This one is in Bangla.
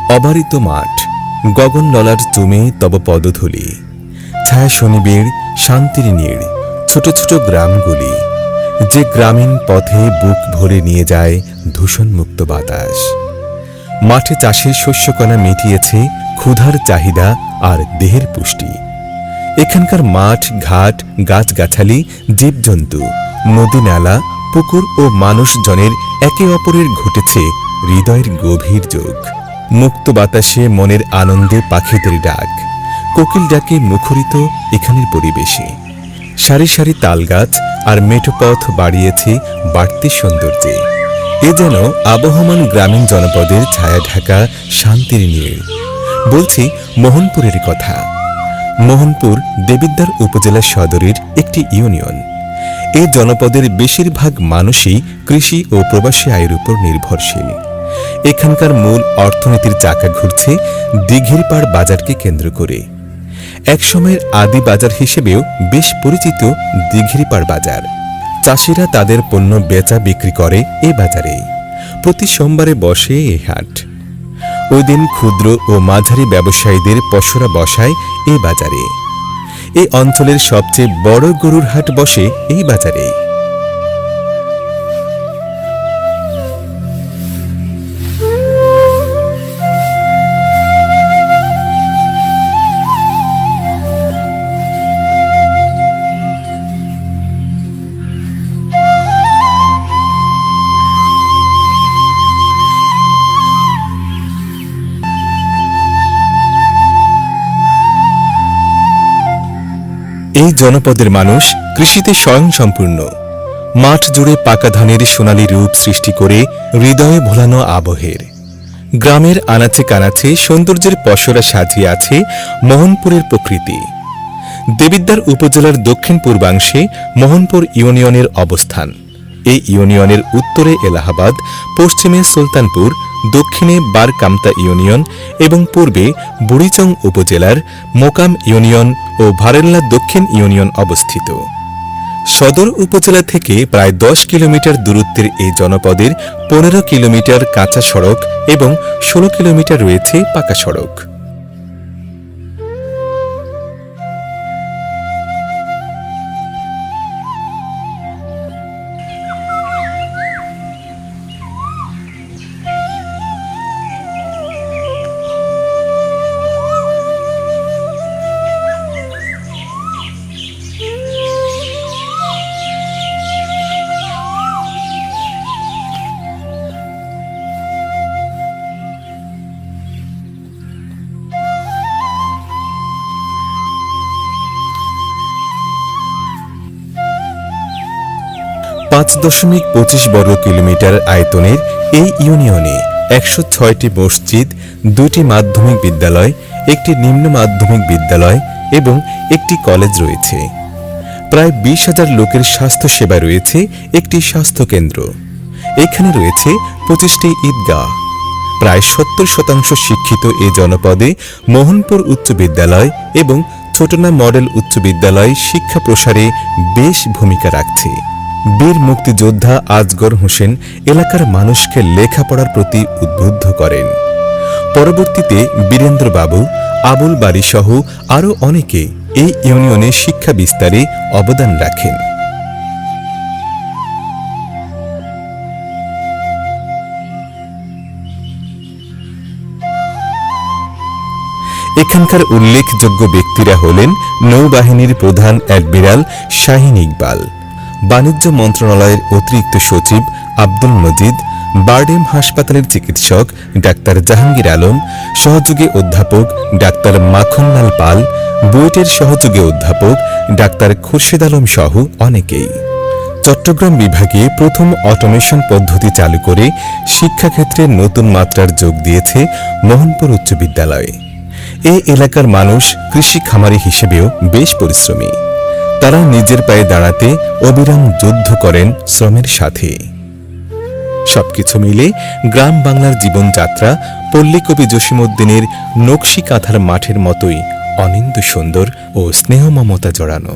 অবারিত মাঠ, গগন ললার চুমে তব পদধূলি, ছায়া শনিবীর শান্তির নীড়, ছোট ছোট গ্রামগুলি, যে গ্রামীণ পথে বুক ভরে নিয়ে যায় দূষণমুক্ত বাতাস। মাঠে চাষের শস্যকণা মিটিয়েছে ক্ষুধার চাহিদা আর দেহের পুষ্টি। এখানকার মাঠ ঘাট, গাছগাছালি, জীবজন্তু, নদী নালা, পুকুর ও মানুষজনের একে অপরের ঘটেছে হৃদয়ের গভীর যোগ। মুক্ত বাতাসে মনের আনন্দে পাখিদের ডাক, কোকিল ডাকে মুখরিত এখানের পরিবেশে। সারি সারি তালগাছ আর মেঠোপথ বাড়িয়েছে বাড়তি সৌন্দর্যে। এ যেন আবহমান গ্রামীণ জনপদের ছায়া ঢাকা শান্তির নীড়। বলছি মোহনপুরের কথা। মোহনপুর দেবিদ্বার উপজেলা সদরের একটি ইউনিয়ন। এই জনপদের বেশিরভাগ মানুষই কৃষি ও প্রবাসী আয়ের উপর নির্ভরশীল। এখানকার মূল অর্থনীতির চাকা ঘুরছে দিঘিরপাড় বাজারকে কেন্দ্র করে। একসময়ের আদি বাজার হিসেবেও বেশ পরিচিত দিঘিরপাড় বাজার। চাষিরা তাদের পণ্য বেচা বিক্রি করে এ বাজারে। প্রতি সোমবারে বসে এই হাট। ওই দিন ক্ষুদ্র ও মাঝারি ব্যবসায়ীদের পসরা বসায় এই বাজারে। এই অঞ্চলের সবচেয়ে বড় গরুর হাট বসে এই বাজারে। এই জনপদের মানুষ কৃষিতে স্বয়ংসম্পূর্ণ। মাঠ জুড়ে পাকা ধানের সোনালী রূপ সৃষ্টি করে হৃদয়ে ভোলানো আবহের। গ্রামের আনাচে কানাচে সৌন্দর্যের পসরা সাজিয়ে আছে মোহনপুরের প্রকৃতি। দেবিদ্বার উপজেলার দক্ষিণ পূর্বাংশে মোহনপুর ইউনিয়নের অবস্থান। এই ইউনিয়নের উত্তরে এলাহাবাদ, পশ্চিমে সুলতানপুর, দক্ষিণে বারকামতা ইউনিয়ন এবং পূর্বে বুড়িচং উপজেলার মোকাম ইউনিয়ন ও ভারেল্লা দক্ষিণ ইউনিয়ন অবস্থিত। সদর উপজেলা থেকে প্রায় 10 কিলোমিটার দূরত্বের এই জনপদের 15 কিলোমিটার কাঁচা সড়ক এবং 16 কিলোমিটার রয়েছে পাকা সড়ক। পাঁচ 5.25 বর্গ কিলোমিটার আয়তনের এই ইউনিয়নে 106টি মসজিদ, 2টি মাধ্যমিক বিদ্যালয়, একটি নিম্ন মাধ্যমিক বিদ্যালয় এবং একটি কলেজ রয়েছে। প্রায় 20,000 লোকের স্বাস্থ্য সেবা রয়েছে একটি স্বাস্থ্যকেন্দ্র। এখানে রয়েছে 25টি ঈদগাহ। প্রায় 70% শিক্ষিত এ জনপদে মোহনপুর উচ্চ বিদ্যালয় এবং ছোটনা মডেল উচ্চ বিদ্যালয় শিক্ষা প্রসারে বেশ ভূমিকা রাখছে। বীর মুক্তিযোদ্ধা আজগর হোসেন এলাকার মানুষকে লেখাপড়ার প্রতি উদ্বুদ্ধ করেন। পরবর্তীতে বীরেন্দ্রবাবু, আবুল বাড়ি সহ আরও অনেকে এই ইউনিয়নে শিক্ষা বিস্তারে অবদান রাখেন। এখানকার উল্লেখযোগ্য ব্যক্তিরা হলেন নৌবাহিনীর প্রধান অ্যাডমিরাল শাহিন ইকবাল, বাণিজ্য মন্ত্রণালয়ের অতিরিক্ত সচিব আব্দুল মজিদ, বারডেম হাসপাতালের চিকিৎসক ডাক্তার জাহাঙ্গীর আলম, সহযোগী অধ্যাপক ডাক্তার মাখনলাল পাল, বুয়েটের সহযোগী অধ্যাপক ডাক্তার খুরশেদ আলম সহ অনেকেই। চট্টগ্রাম বিভাগে প্রথম অটোমেশন পদ্ধতি চালু করে শিক্ষাক্ষেত্রে নতুন মাত্রার যোগ দিয়েছে মোহনপুর উচ্চ বিদ্যালয়ে। এই এলাকার মানুষ কৃষি খামারি হিসেবেও বেশ পরিশ্রমী। তারা নিজের পায়ে দাঁড়াতে অবিরাম যুদ্ধ করেন শ্রমের সাথে। সবকিছু মিলে গ্রাম বাংলার জীবনযাত্রা পল্লীকবি জসীমউদ্দিনের নকশি কাঁথার মাঠের মতোই অনিন্দ্য সুন্দর ও স্নেহ মমতা জড়ানো।